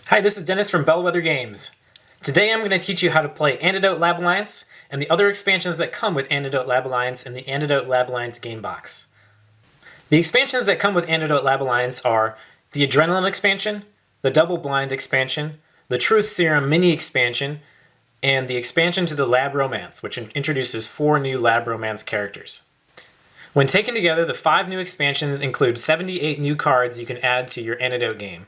Hi, this is Dennis from Bellwether Games. Today I'm going to teach you how to play Antidote Lab Alliance and the other expansions that come with Antidote Lab Alliance in the Antidote Lab Alliance game box. The expansions that come with Antidote Lab Alliance are the Adrenaline expansion, the Double Blind expansion, the Truth Serum mini expansion, and the expansion to the Lab Romance, which introduces 4 new Lab Romance characters. When taken together, the 5 new expansions include 78 new cards you can add to your Antidote game.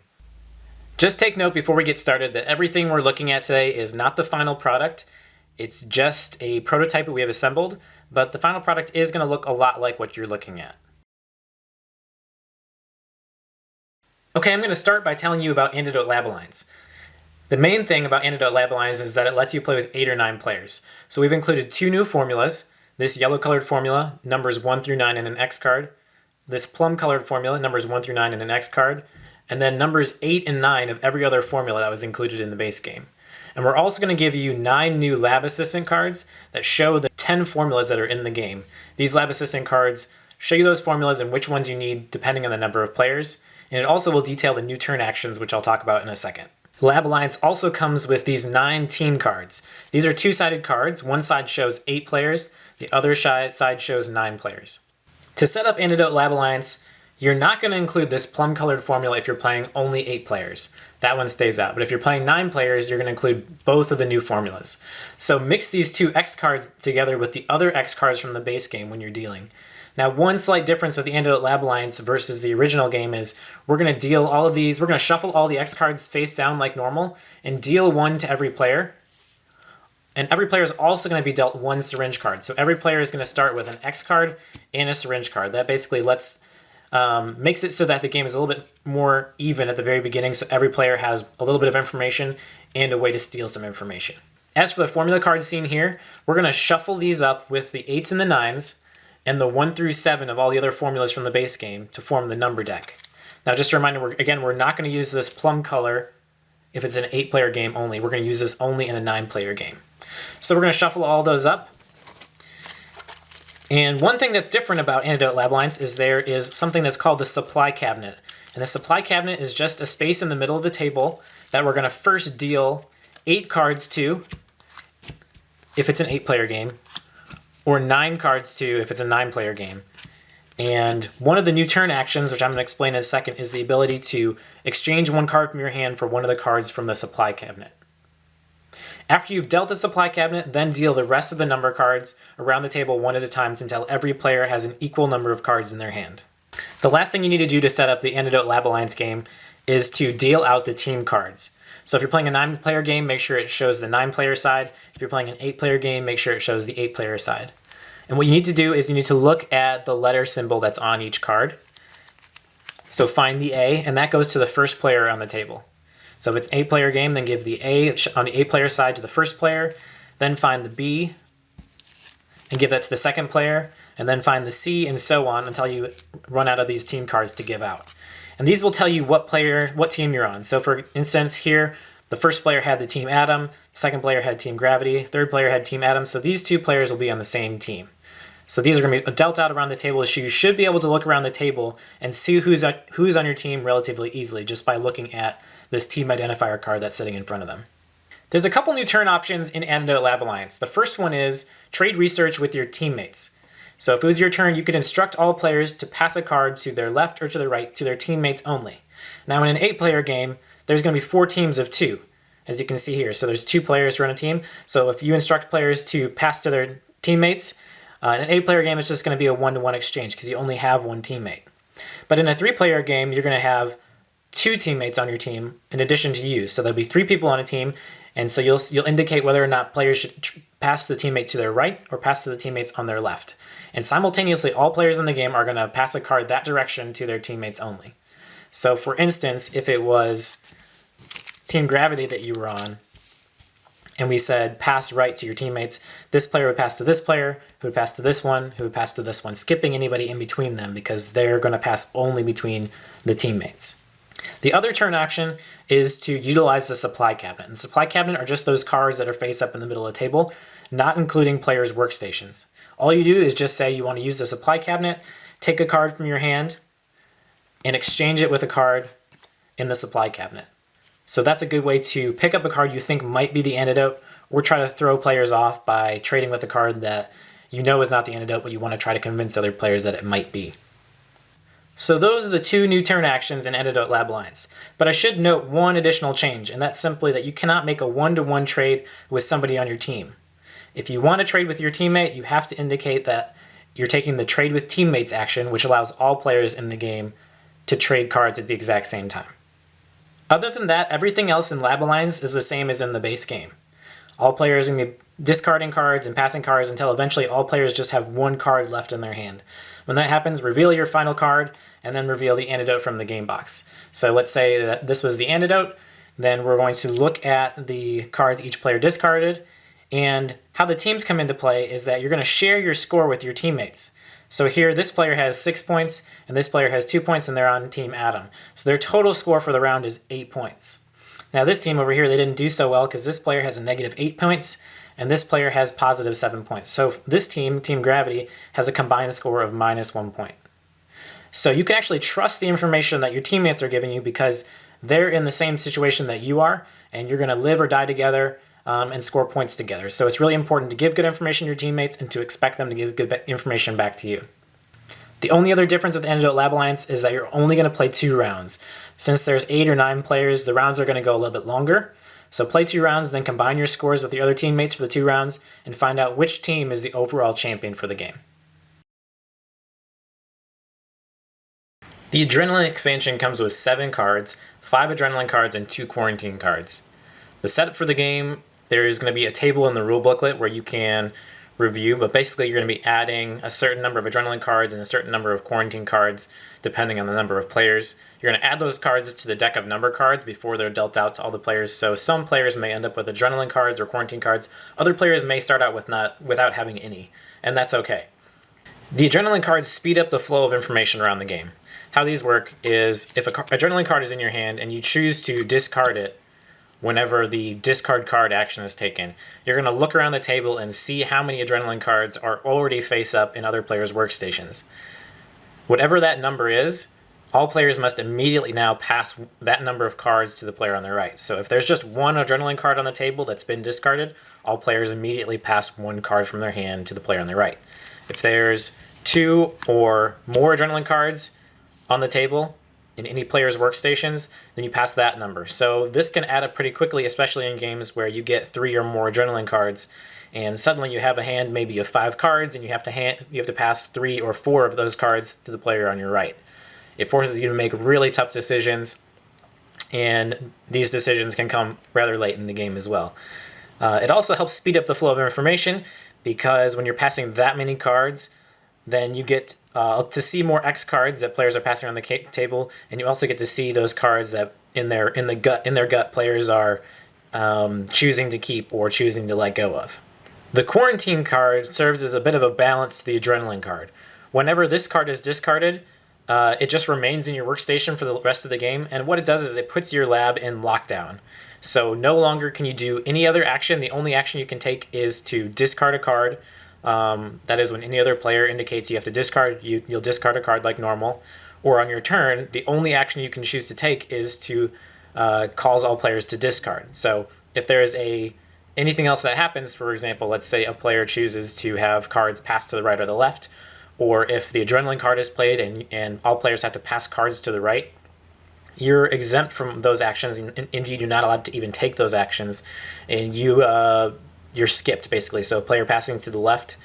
Just take note before we get started that everything we're looking at today is not the final product. It's just a prototype that we have assembled, but the final product is going to look a lot like what you're looking at. Okay, I'm going to start by telling you about Antidote Lab Alliance. The main thing about Antidote Lab Alliance is that it lets you play with 8 or 9 players. So we've included 2 new formulas. This yellow colored formula, numbers 1 through 9 in an X card. This plum colored formula, numbers 1 through 9 in an X card. And then numbers 8 and 9 of every other formula that was included in the base game. And we're also going to give you 9 new Lab Assistant cards that show the 10 formulas that are in the game. These Lab Assistant cards show you those formulas and which ones you need depending on the number of players. And it also will detail the new turn actions, which I'll talk about in a second. Lab Alliance also comes with these 9 team cards. These are 2-sided cards. One side shows 8 players, the other side shows 9 players. To set up Antidote Lab Alliance, you're not going to include this plum-colored formula if you're playing only 8 players. That one stays out. But if you're playing 9 players, you're going to include both of the new formulas. So mix these 2 X cards together with the other X cards from the base game when you're dealing. Now, one slight difference with the Antidote Lab Alliance versus the original game is we're going to deal all of these, we're going to shuffle all the X cards face down like normal and deal 1 to every player. And every player is also going to be dealt 1 syringe card. So every player is going to start with an X card and a syringe card. That basically makes it so that the game is a little bit more even at the very beginning, so every player has a little bit of information and a way to steal some information. As for the formula cards seen here, we're going to shuffle these up with the 8s and the 9s and the 1 through 7 of all the other formulas from the base game to form the number deck. Now just a reminder, we're not going to use this plum color if it's an 8-player game only. We're going to use this only in a 9-player game. So we're going to shuffle all those up. And one thing that's different about Antidote Lab Alliance is there is something that's called the supply cabinet. And the supply cabinet is just a space in the middle of the table that we're going to first deal 8 cards to if it's an 8-player game, or 9 cards to if it's a 9-player game. And one of the new turn actions, which I'm going to explain in a second, is the ability to exchange 1 card from your hand for one of the cards from the supply cabinet. After you've dealt the supply cabinet, then deal the rest of the number cards around the table 1 at a time until every player has an equal number of cards in their hand. The last thing you need to do to set up the Antidote Lab Alliance game is to deal out the team cards. So if you're playing a 9-player game, make sure it shows the 9-player side. If you're playing an 8-player game, make sure it shows the 8-player side. And what you need to do is you need to look at the letter symbol that's on each card. So find the A, and that goes to the first player on the table. So if it's an 8-player game, then give the A on the 8-player side to the first player, then find the B and give that to the second player, and then find the C and so on until you run out of these team cards to give out. And these will tell you what team you're on. So for instance here, the first player had the Team Atom, the second player had Team Gravity, third player had Team Atom, so these 2 players will be on the same team. So these are going to be dealt out around the table, so you should be able to look around the table and see who's on your team relatively easily just by looking at this team identifier card that's sitting in front of them. There's a couple new turn options in Antidote Lab Alliance. The first one is trade research with your teammates. So if it was your turn, you could instruct all players to pass a card to their left or to their right to their teammates only. Now in an 8-player game, there's going to be 4 teams of 2, as you can see here. So there's 2 players who run a team. So if you instruct players to pass to their teammates, in an 8-player game, it's just going to be a 1-to-1 exchange because you only have 1 teammate. But in a 3-player game, you're going to have 2 teammates on your team in addition to you. So there'll be 3 people on a team, and so you'll indicate whether or not players should pass the teammate to their right or pass to the teammates on their left. And simultaneously, all players in the game are going to pass a card that direction to their teammates only. So for instance, if it was Team Gravity that you were on, and we said pass right to your teammates, this player would pass to this player, who would pass to this one, who would pass to this one, skipping anybody in between them because they're going to pass only between the teammates. The other turn action is to utilize the supply cabinet. And the supply cabinet are just those cards that are face up in the middle of the table, not including players' workstations. All you do is just say you want to use the supply cabinet, take a card from your hand, and exchange it with a card in the supply cabinet. So that's a good way to pick up a card you think might be the antidote, or try to throw players off by trading with a card that you know is not the antidote, but you want to try to convince other players that it might be. So those are the 2 new turn actions in Antidote Lab Alliance. But I should note one additional change, and that's simply that you cannot make a one-to-one trade with somebody on your team. If you want to trade with your teammate, you have to indicate that you're taking the trade with teammates action, which allows all players in the game to trade cards at the exact same time. Other than that, everything else in Lab Alliance is the same as in the base game. All players are going to be discarding cards and passing cards until eventually all players just have 1 card left in their hand. When that happens, reveal your final card and then reveal the antidote from the game box. So let's say that this was the antidote, then we're going to look at the cards each player discarded, and how the teams come into play is that you're going to share your score with your teammates. So here, this player has 6 points, and this player has 2 points, and they're on Team Adam. So their total score for the round is 8 points. Now this team over here, they didn't do so well because this player has a negative 8 points, and this player has positive 7 points. So this team, Team Gravity, has a combined score of minus 1 point. So you can actually trust the information that your teammates are giving you because they're in the same situation that you are, and you're going to live or die together and score points together. So it's really important to give good information to your teammates and to expect them to give good information back to you. The only other difference with Antidote Lab Alliance is that you're only going to play 2 rounds. Since there's 8 or 9 players, the rounds are going to go a little bit longer. So play 2 rounds, then combine your scores with the other teammates for the 2 rounds and find out which team is the overall champion for the game. The Adrenaline expansion comes with 7 cards, 5 Adrenaline cards, and 2 Quarantine cards. The setup for the game, there is going to be a table in the rule booklet where you can review, but basically you're going to be adding a certain number of Adrenaline cards and a certain number of Quarantine cards depending on the number of players. You're going to add those cards to the deck of number cards before they're dealt out to all the players, so some players may end up with Adrenaline cards or Quarantine cards. Other players may start out without having any, and that's okay. The Adrenaline cards speed up the flow of information around the game. How these work is if an Adrenaline card is in your hand and you choose to discard it whenever the discard card action is taken, you're going to look around the table and see how many Adrenaline cards are already face up in other players' workstations. Whatever that number is, all players must immediately now pass that number of cards to the player on the right. So if there's just 1 Adrenaline card on the table that's been discarded, all players immediately pass 1 card from their hand to the player on the right. If there's 2 or more Adrenaline cards on the table in any player's workstations, then you pass that number. So this can add up pretty quickly, especially in games where you get 3 or more Adrenaline cards, and suddenly you have a hand maybe of 5 cards, and you have to pass 3 or 4 of those cards to the player on your right. It forces you to make really tough decisions, and these decisions can come rather late in the game as well. It also helps speed up the flow of information because when you're passing that many cards, then you get to see more X cards that players are passing around the table, and you also get to see those cards that in their gut players are choosing to keep or choosing to let go of. The Quarantine card serves as a bit of a balance to the Adrenaline card. Whenever this card is discarded, it just remains in your workstation for the rest of the game, and what it does is it puts your lab in lockdown. So no longer can you do any other action. The only action you can take is to discard a card. That is when any other player indicates you have to discard, you'll discard a card like normal. Or on your turn, the only action you can choose to take is to cause all players to discard. So if there is anything else that happens, for example, let's say a player chooses to have cards passed to the right or the left, or if the Adrenaline card is played and all players have to pass cards to the right, you're exempt from those actions, and indeed you're not allowed to even take those actions, and you're skipped basically. So a player passing to the left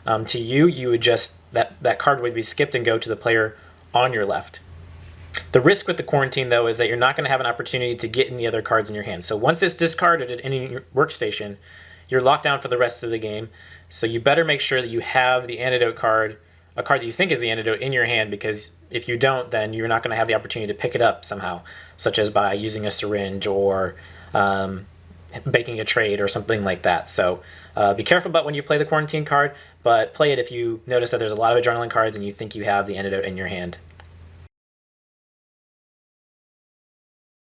to you would just, that card would be skipped and go to the player on your left. The risk with the Quarantine though is that you're not going to have an opportunity to get any other cards in your hand. So once it's discarded at any workstation, you're locked down for the rest of the game. So you better make sure that you have the Antidote card, a card that you think is the antidote, in your hand, because if you don't, then you're not going to have the opportunity to pick it up somehow, such as by using a syringe or making a trade or something like that. So be careful about when you play the Quarantine card, but play it if you notice that there's a lot of Adrenaline cards and you think you have the antidote in your hand.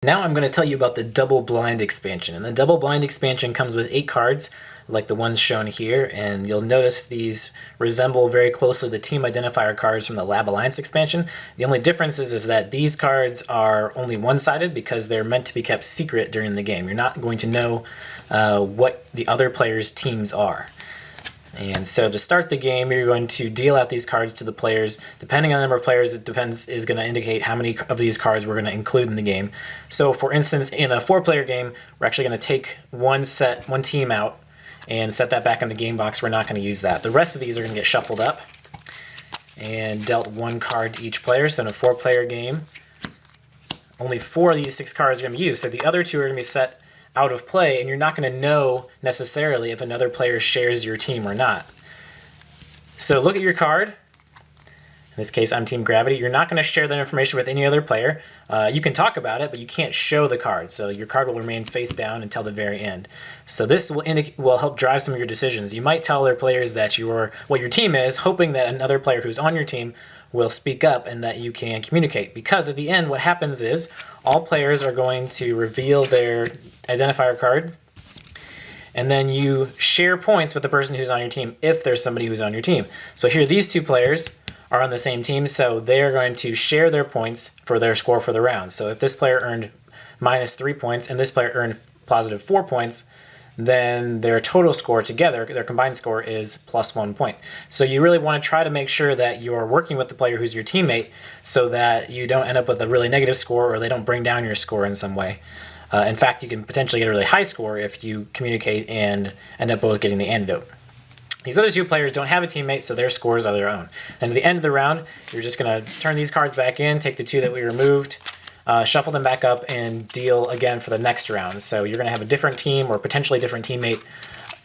Now I'm going to tell you about the double blind expansion. And the double blind expansion comes with 8 cards, like the ones shown here, and you'll notice these resemble very closely the team identifier cards from the Lab Alliance expansion. The only difference is that these cards are only one-sided because they're meant to be kept secret during the game. You're not going to know what the other players' teams are. And so to start the game, you're going to deal out these cards to the players. Depending on the number of players, is going to indicate how many of these cards we're going to include in the game. So for instance, in a 4-player game, we're actually going to take one team out and set that back in the game box. We're not going to use that. The rest of these are going to get shuffled up and dealt 1 card to each player. So in a 4-player game, only 4 of these 6 cards are going to be used. So the other 2 are going to be set out of play, and you're not going to know necessarily if another player shares your team or not. So look at your card. In this case, I'm Team Gravity. You're not going to share that information with any other player. You can talk about it, but you can't show the card. So your card will remain face down until the very end. So this will help drive some of your decisions. You might tell other players that what your team is, hoping that another player who's on your team will speak up and that you can communicate. Because at the end, what happens is all players are going to reveal their identifier card, and then you share points with the person who's on your team if there's somebody who's on your team. So here, these 2 players are on the same team, so they're going to share their points for their score for the round. So if this player earned -3 points and this player earned +4 points, then their total score together, their combined score, is +1 point. So you really want to try to make sure that you're working with the player who's your teammate so that you don't end up with a really negative score or they don't bring down your score in some way. In fact, you can potentially get a really high score if you communicate and end up both getting the antidote. These other 2 players don't have a teammate, so their scores are their own. And at the end of the round, you're just going to turn these cards back in, take the 2 that we removed, shuffle them back up, and deal again for the next round. So you're going to have a different team or potentially different teammate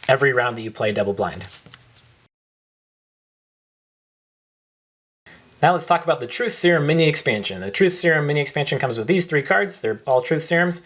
every round that you play double blind. Now let's talk about the Truth Serum mini expansion. The Truth Serum mini expansion comes with these 3 cards. They're all Truth Serums.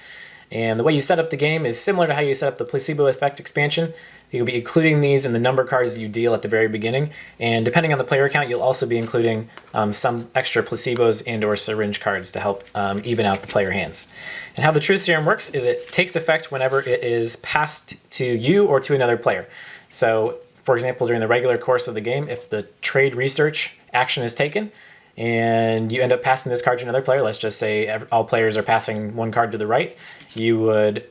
And the way you set up the game is similar to how you set up the Placebo Effect expansion. You'll be including these in the number cards you deal at the very beginning. And depending on the player count, you'll also be including some extra placebos and or syringe cards to help even out the player hands. And how the Truth Serum works is it takes effect whenever it is passed to you or to another player. So, for example, during the regular course of the game, if the trade research action is taken, and you end up passing this card to another player, let's just say all players are passing 1 card to the right, you would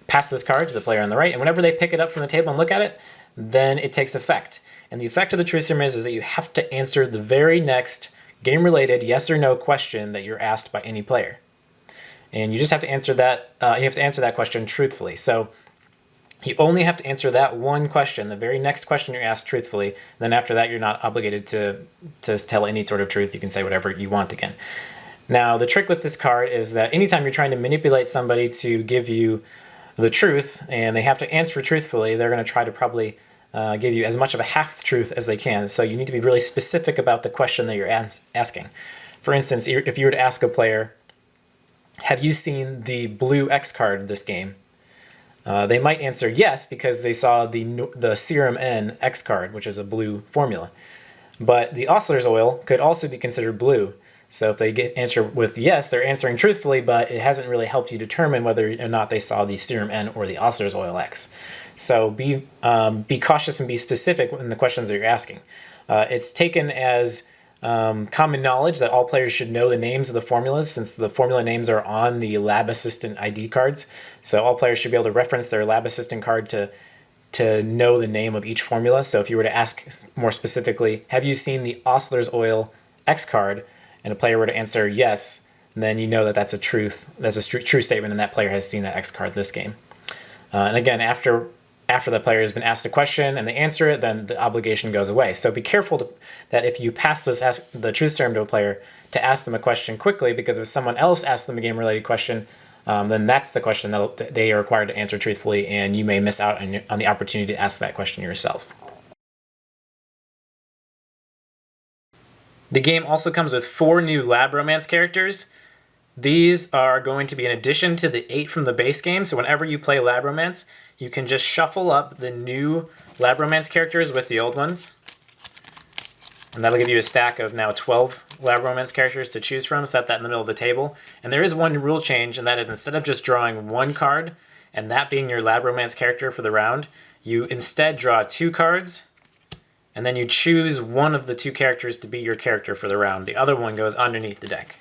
pass this card to the player on the right, and whenever they pick it up from the table and look at it, then it takes effect. And the effect of the Truth Serum is that you have to answer the very next game-related yes or no question that you're asked by any player. And you just have to answer that, you have to answer that question truthfully. So you only have to answer that one question, the very next question you're asked, truthfully. Then after that, you're not obligated to tell any sort of truth. You can say whatever you want again. Now, the trick with this card is that anytime you're trying to manipulate somebody to give you the truth, and they have to answer truthfully, they're going to try to probably give you as much of a half-truth as they can. So you need to be really specific about the question that you're asking. For instance, if you were to ask a player, have you seen the blue X card this game? They might answer yes because they saw the serum N X card, which is a blue formula. But the oscillator's oil could also be considered blue. So if they answer with yes, they're answering truthfully, but it hasn't really helped you determine whether or not they saw the serum N or the oscillator's oil X. So be cautious and be specific in the questions that you're asking. It's taken as common knowledge that all players should know the names of the formulas, since the formula names are on the lab assistant ID cards. So all players should be able to reference their lab assistant card to know the name of each formula. So if you were to ask more specifically, have you seen the oscillator's oil X card, and a player were to answer yes, then you know that that's a true statement, and that player has seen that X card this game. And again, after the player has been asked a question and they answer it, then the obligation goes away. So be careful that if you pass the truth serum to a player, to ask them a question quickly, because if someone else asks them a game-related question, then that's the question that they are required to answer truthfully, and you may miss out on the opportunity to ask that question yourself. The game also comes with 4 new Lab Romance characters. These are going to be in addition to the 8 from the base game, so whenever you play Lab Romance, you can just shuffle up the new Lab Romance characters with the old ones. And that'll give you a stack of now 12 Lab Romance characters to choose from, set that in the middle of the table. And there is one rule change, and that is instead of just drawing one card, and that being your Lab Romance character for the round, you instead draw 2 cards, and then you choose one of the 2 characters to be your character for the round. The other one goes underneath the deck.